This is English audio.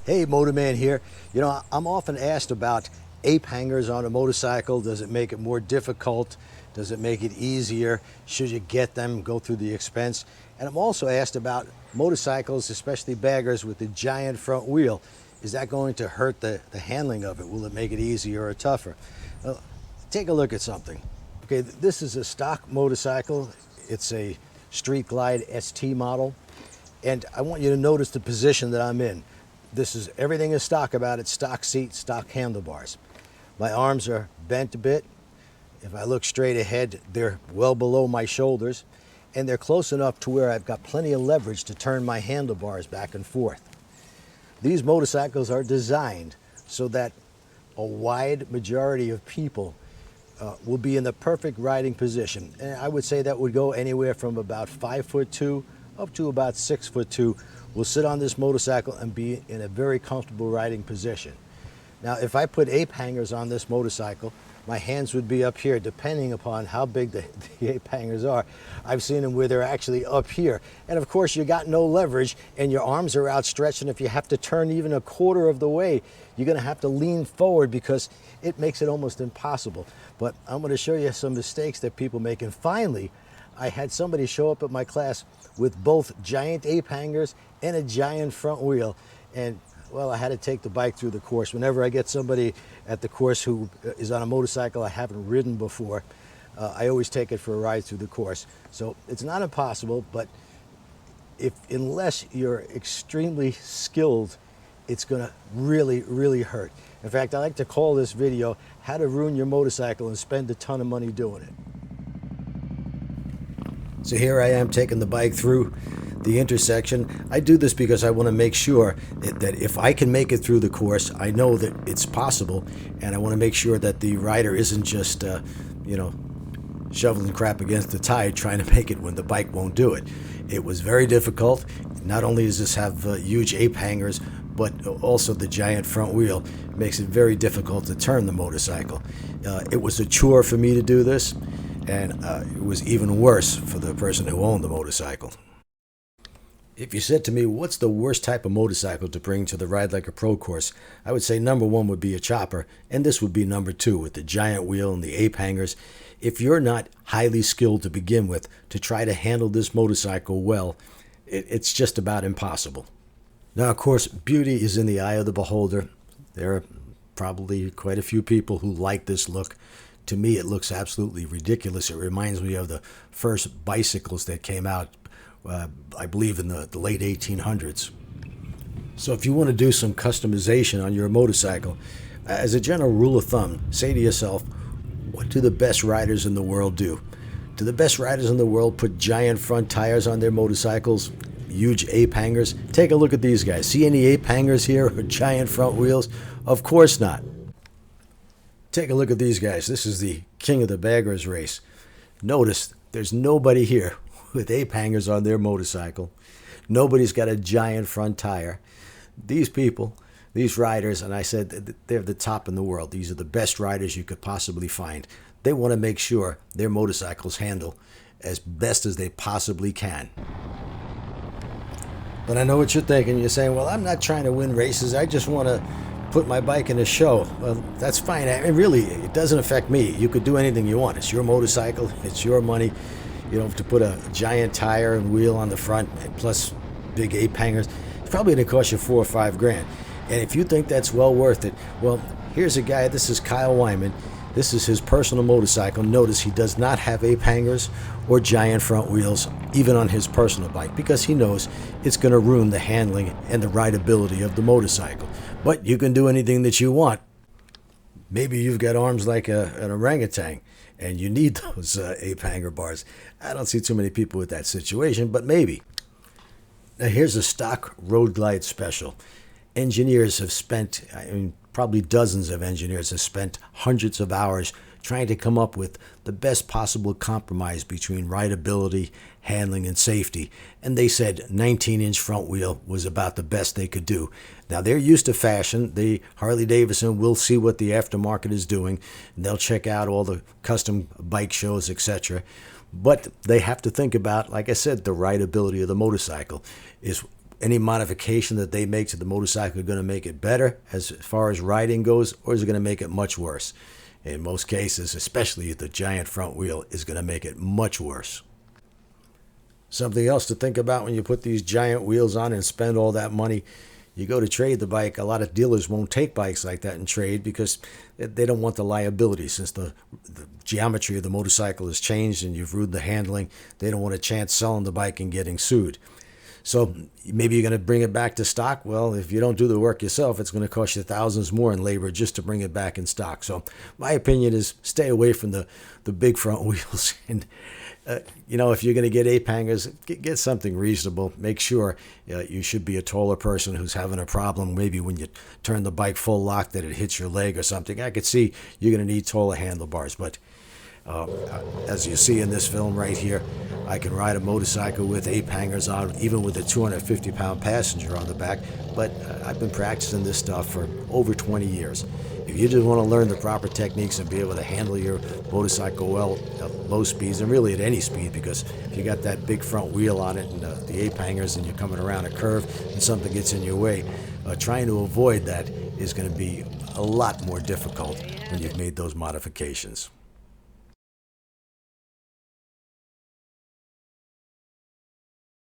Hey, Motorman here. You know, I'm often asked about ape hangers on a motorcycle. Does it make it more difficult? Does it make it easier? Should you get them, go through the expense? And I'm also asked about motorcycles, especially baggers with the giant front wheel. Is that going to hurt the handling of it? Will it make it easier or tougher? Well, take a look at something. Okay, this is a stock motorcycle. It's a Street Glide ST model. And I want you to notice the position that I'm in. Everything is stock about it, stock seat, stock handlebars. My arms are bent a bit. If I look straight ahead, they're well below my shoulders, and they're close enough to where I've got plenty of leverage to turn my handlebars back and forth. These motorcycles are designed so that a wide majority of people will be in the perfect riding position. And I would say that would go anywhere from about 5'2" up to about 6'2", will sit on this motorcycle and be in a very comfortable riding position. Now, if I put ape hangers on this motorcycle, my hands would be up here, depending upon how big the ape hangers are. I've seen them where they're actually up here. And of course, you got no leverage and your arms are outstretched, and if you have to turn even a quarter of the way, you're gonna have to lean forward because it makes it almost impossible. But I'm gonna show you some mistakes that people make. And finally, I had somebody show up at my class with both giant ape hangers and a giant front wheel. And well, I had to take the bike through the course. Whenever I get somebody at the course who is on a motorcycle I haven't ridden before, I always take it for a ride through the course. So it's not impossible, but unless you're extremely skilled, it's gonna really, really hurt. In fact, I like to call this video, How to Ruin Your Motorcycle and Spend a Ton of Money Doing It. So here I am taking the bike through the intersection. I do this because I want to make sure that if I can make it through the course, I know that it's possible, and I want to make sure that the rider isn't just, shoveling crap against the tide trying to make it when the bike won't do it. It was very difficult. Not only does this have huge ape hangers, but also the giant front wheel makes it very difficult to turn the motorcycle. It was a chore for me to do this, and it was even worse for the person who owned the motorcycle. If you said to me, what's the worst type of motorcycle to bring to the Ride Like a Pro course, I would say number one would be a chopper, and this would be number two with the giant wheel and the ape hangers. If you're not highly skilled to begin with, to try to handle this motorcycle well, it's just about impossible. Now, of course, beauty is in the eye of the beholder. There are probably quite a few people who like this look. To me, it looks absolutely ridiculous. It reminds me of the first bicycles that came out, I believe in the late 1800s. So if you want to do some customization on your motorcycle, as a general rule of thumb, say to yourself, what do the best riders in the world do? Do the best riders in the world put giant front tires on their motorcycles, huge ape hangers? Take a look at these guys. See any ape hangers here or giant front wheels? Of course not. Take a look at these guys. This is the king of the baggers race. Notice there's nobody here with ape hangers on their motorcycle. Nobody's got a giant front tire. These people, these riders, and I said they're the top in the world. These are the best riders you could possibly find. They want to make sure their motorcycles handle as best as they possibly can. But I know what you're thinking. You're saying, well, I'm not trying to win races. I just want to put my bike in a show. Well, that's fine. I mean, really, it doesn't affect me. You could do anything you want. It's your motorcycle. It's your money. You don't have to put a giant tire and wheel on the front, plus big ape hangers. It's probably going to cost you $4 or $5 grand. And if you think that's well worth it, well, here's a guy. This is Kyle Wyman. This is his personal motorcycle. Notice he does not have ape hangers or giant front wheels, even on his personal bike, because he knows it's going to ruin the handling and the rideability of the motorcycle. But you can do anything that you want. Maybe you've got arms like an orangutan, and you need those ape hanger bars. I don't see too many people with that situation, but maybe. Now here's a stock Road Glide special. Engineers have spent, probably dozens of engineers have spent hundreds of hours trying to come up with the best possible compromise between rideability, handling, and safety. And they said 19-inch front wheel was about the best they could do. Now, they're used to fashion. The Harley-Davidson will see what the aftermarket is doing, and they'll check out all the custom bike shows, etc. But they have to think about, like I said, the rideability of the motorcycle is any modification that they make to the motorcycle going to make it better as far as riding goes, or is it going to make it much worse? In most cases, especially the giant front wheel, is going to make it much worse. Something else to think about when you put these giant wheels on and spend all that money. You go to trade the bike, a lot of dealers won't take bikes like that in trade because they don't want the liability. Since the geometry of the motorcycle has changed and you've ruined the handling, they don't want a chance selling the bike and getting sued. So maybe you're going to bring it back to stock. Well, if you don't do the work yourself, it's going to cost you thousands more in labor just to bring it back in stock. So my opinion is stay away from the big front wheels. And if you're going to get ape hangers, get something reasonable. Make sure you should be a taller person who's having a problem. Maybe when you turn the bike full lock that it hits your leg or something. I could see you're going to need taller handlebars. But as you see in this film right here, I can ride a motorcycle with ape hangers on, even with a 250-pound passenger on the back. But I've been practicing this stuff for over 20 years. If you just want to learn the proper techniques and be able to handle your motorcycle well at low speeds, and really at any speed, because if you got that big front wheel on it and the ape hangers and you're coming around a curve and something gets in your way, trying to avoid that is going to be a lot more difficult when you've made those modifications.